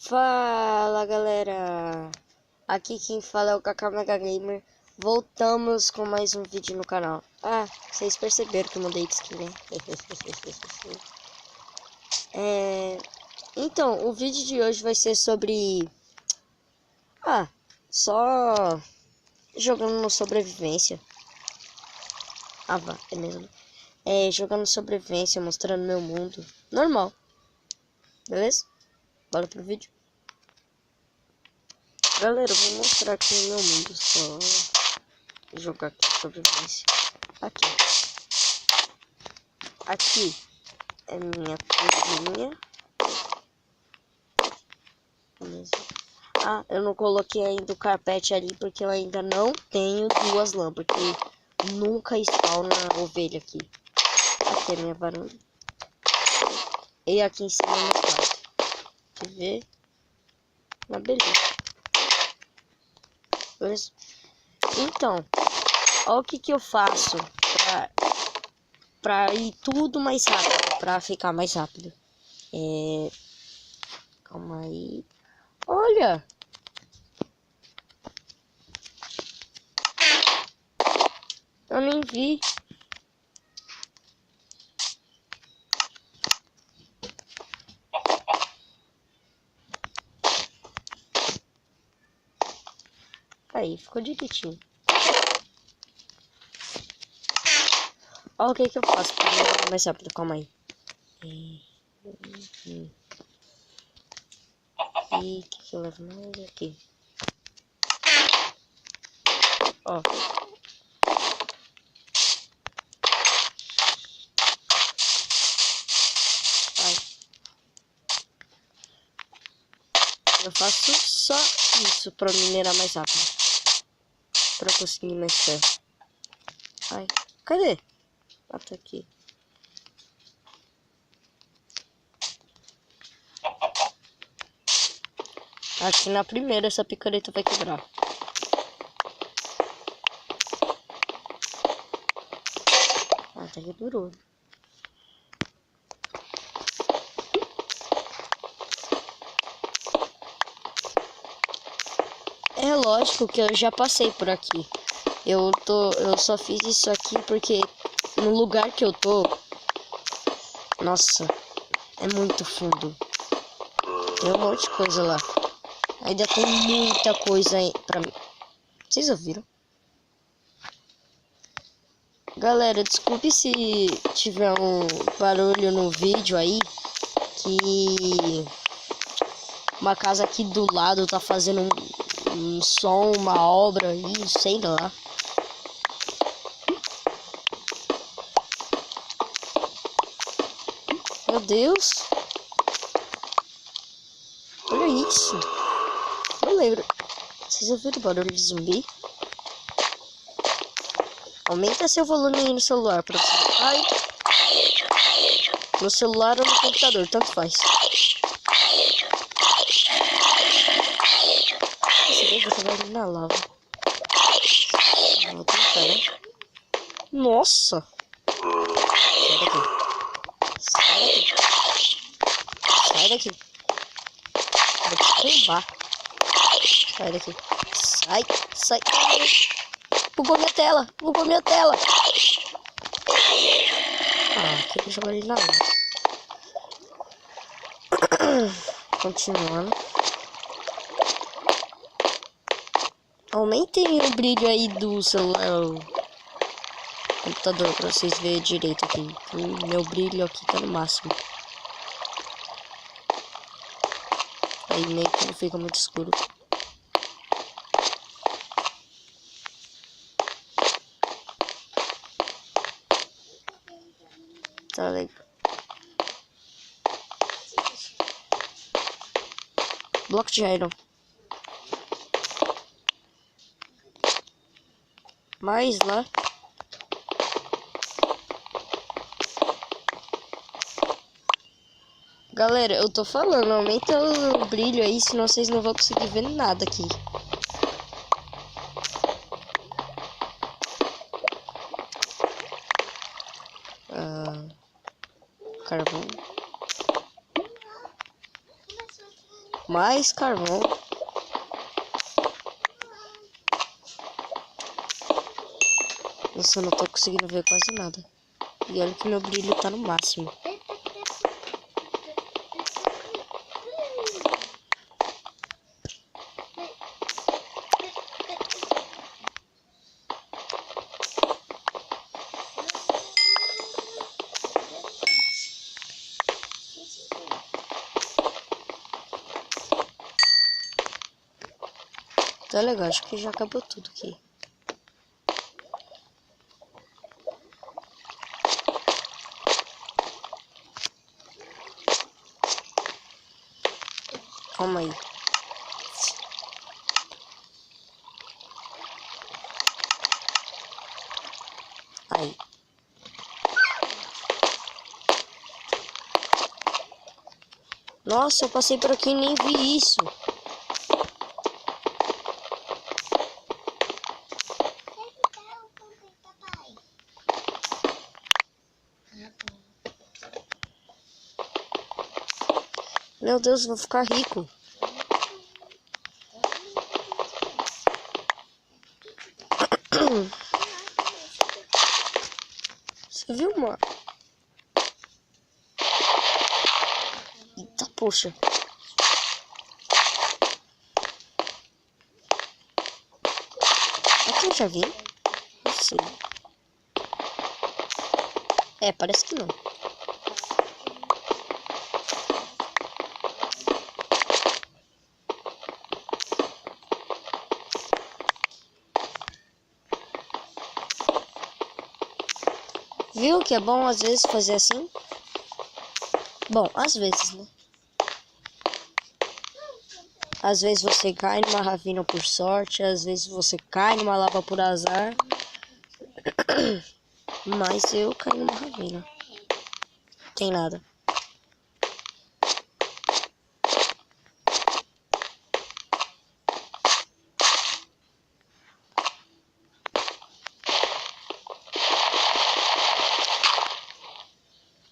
Fala galera, aqui quem fala é o Kaká Mega Gamer. Voltamos com mais um vídeo no canal. Vocês perceberam que eu mudei de skin, né? Então, o vídeo de hoje vai ser sobre só jogando no sobrevivência. É mesmo. Jogando sobrevivência, mostrando meu mundo normal. Beleza? Bora pro vídeo. Galera, eu vou mostrar aqui o meu mundo. Só jogar aqui sobrevivência. Aqui é minha cozinha. Eu não coloquei ainda o carpete ali porque eu ainda não tenho duas lã, porque nunca spawna ovelha aqui. Aqui é minha varanda. E aqui em cima é meu quarto. Quer ver? Uma beleza. Então, olha o que eu faço pra ir tudo mais rápido, pra ficar mais rápido. Calma aí. Olha! Eu nem vi. Aí, ficou direitinho. Olha o que eu faço pra ir mais rápido, calma aí. E o que eu levo mais aqui? Ó. Eu faço só isso pra minerar mais rápido. Pra conseguir mais ferro. Cadê? Tá aqui. Aqui na primeira essa picareta vai quebrar. Até que durou. É lógico que eu já passei por aqui. Eu só fiz isso aqui porque no lugar que eu tô, nossa, é muito fundo. Tem um monte de coisa lá. Ainda tem muita coisa aí pra mim. Vocês ouviram? Galera, desculpe se tiver um barulho no vídeo aí, que uma casa aqui do lado tá fazendo um som, uma obra aí, sei lá. Meu Deus. Olha isso. Não lembro. Vocês ouviram o barulho de zumbi? Aumenta seu volume aí no celular pra você. No celular ou no computador, tanto faz. Você vai ali na lava. Vou tentar, né? Nossa! Sai daqui. Vou te trombar. Sai daqui. Sai. Bugou minha tela. Queria jogar ele na lava. Continuando. Aumentem o brilho aí do celular, o computador, pra vocês verem direito aqui. O meu brilho aqui tá no máximo. Aí meio que não fica muito escuro. Tá legal. Bloco de iron. Mais lá. Galera, eu tô falando, aumenta o brilho aí, senão vocês não vão conseguir ver nada aqui. Carvão. Mais carvão. Nossa, eu não tô conseguindo ver quase nada. E olha que meu brilho tá no máximo. Tá legal, acho que já acabou tudo aqui. Calma aí. Aí. Nossa, eu passei por aqui e nem vi isso. Meu Deus, vou ficar rico. Você viu, mano? Eita, poxa. Aqui eu já vi. Não sei. É, parece que não. Viu que é bom às vezes fazer assim? Bom, às vezes, né? Às vezes você cai numa ravina por sorte, às vezes você cai numa lava por azar. Mas eu caí numa ravina. Tem nada.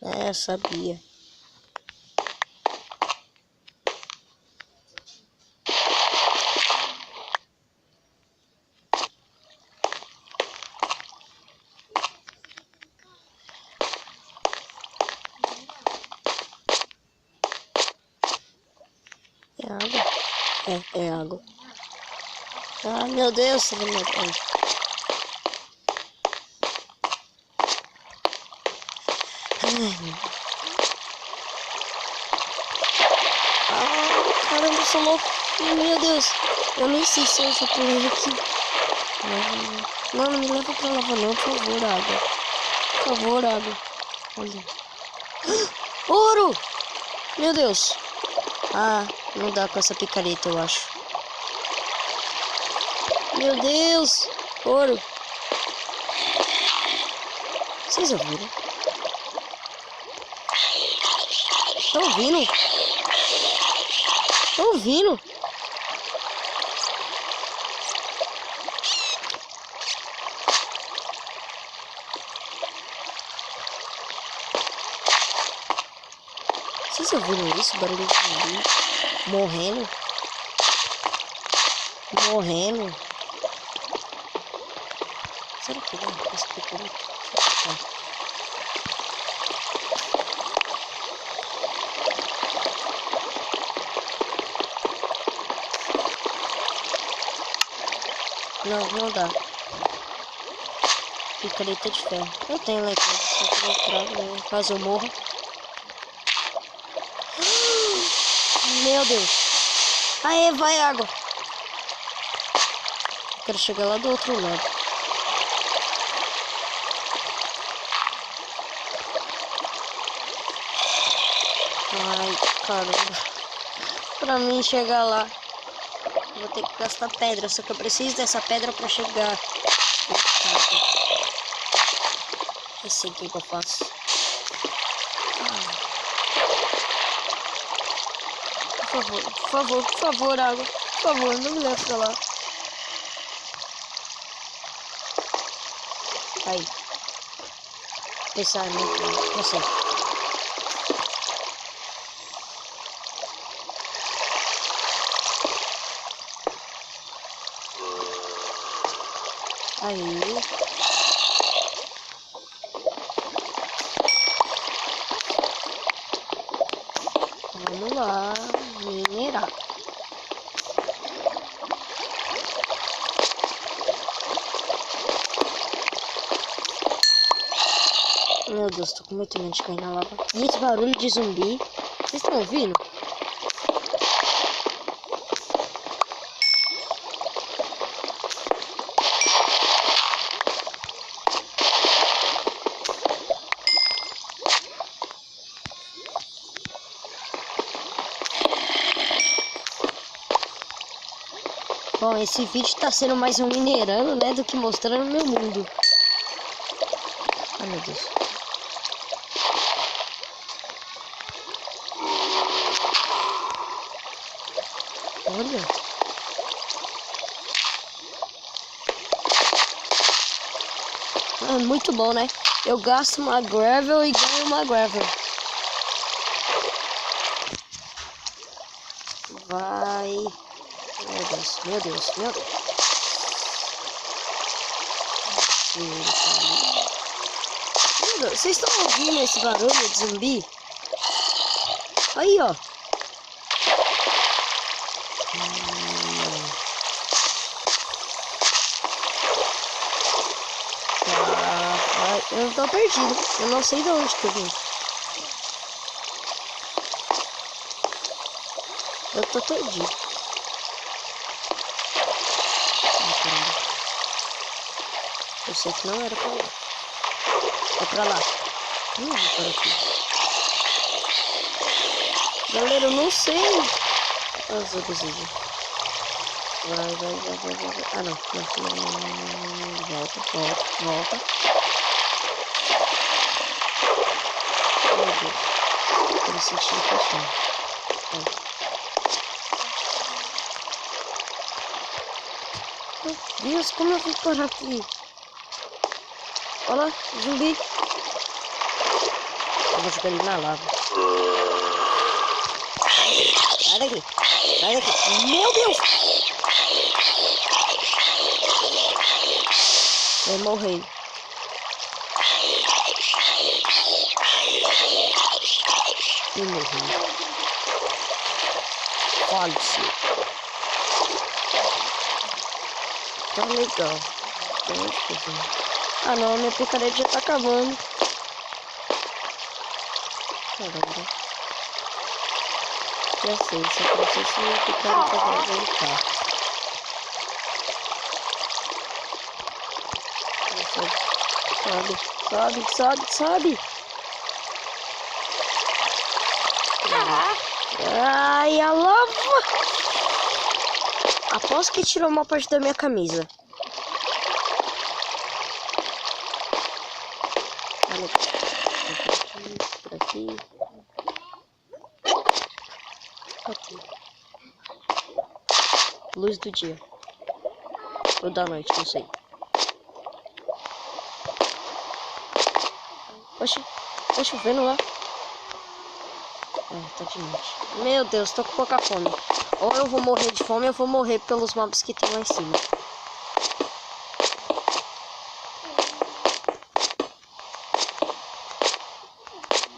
É, eu sabia. É água? É água. Ah, meu Deus, você vai me matar. Ah, caramba, eu sou louco. Meu Deus, eu nem sei se eu já pulei aqui. Não, não me leva pra lava não, por favor, água. Por favor, água. Olha. Ouro! Meu Deus. Ah, não dá com essa picareta, eu acho. Meu Deus! Ouro! Vocês ouviram? Estão ouvindo? Estão ouvindo? Vocês ouviram isso? Barulho de zumbi? Morrendo? Morrendo? Será que dá? Esse picareta? Não, não dá. Picareta de ferro. Eu tenho lá em casa, só que eu trago, né? Caso eu morra. Meu Deus. Aê, vai água. Quero chegar lá do outro lado. Ai, caramba. Pra mim chegar lá, vou ter que gastar pedra. Só que eu preciso dessa pedra pra chegar. Eu sei o que eu faço. Por favor, água. Por favor, não me leve pra lá. Aí. Pensar muito. Não sei. Aí. Vamos lá, minerar. Meu Deus, tô com muito medo de cair na lava. E esse barulho de zumbi? Vocês estão ouvindo? Bom, esse vídeo tá sendo mais um minerando, né, do que mostrando meu mundo. Ai, meu Deus. Olha. É muito bom, né? Eu gasto uma gravel e ganho uma gravel. Vai. Meu Deus, meu Deus, meu Deus. Meu Deus, vocês estão ouvindo esse barulho de zumbi? Aí, ó. Eu tô perdido. Eu não sei de onde que eu vim. Eu tô perdido. Eu sei que não era pra lá. É pra lá. Não vou por aqui. Galera, eu não sei. As outras vídeos. Vai. Ah, não. Volta. Meu Deus. Eu me senti fechando. Meu Deus, como eu vim parar aqui? Olha lá, zumbi. Eu vou jogar ele na lava. Sai daqui. Meu Deus! Eu morri. Eu morri. Falso. Tá legal. Ah não, minha picareta já tá acabando. Caramba. Já sei, só que não sei se minha picareta vai voltar. Sobe. Ai, a lava! Aposto que tirou uma parte da minha camisa. Olha por aqui. Luz do dia. Ou da noite, não sei. Oxi, tá chovendo lá. Tá de noite. Meu Deus, tô com pouca fome. Ou eu vou morrer de fome ou eu vou morrer pelos mobs que tem lá em cima.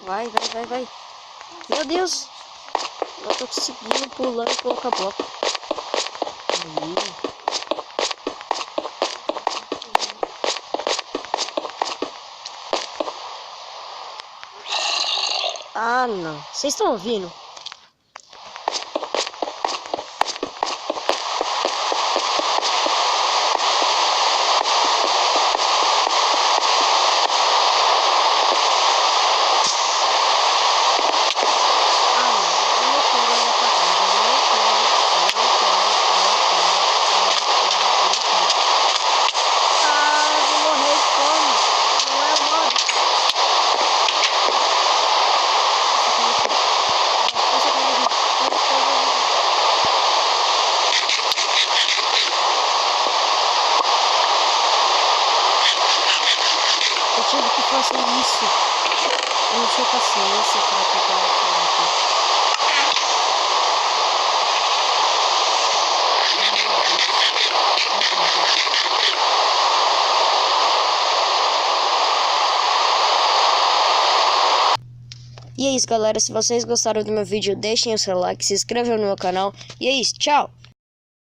Vai. Meu Deus. Eu tô conseguindo pulando e colocar bloco. Aí. Ah, não. Vocês estão ouvindo? Eu tive que fazer isso. Eu não tinha paciência para pegar aqui. E é isso, galera. Se vocês gostaram do meu vídeo, deixem o seu like, se inscrevam no meu canal. E é isso, tchau!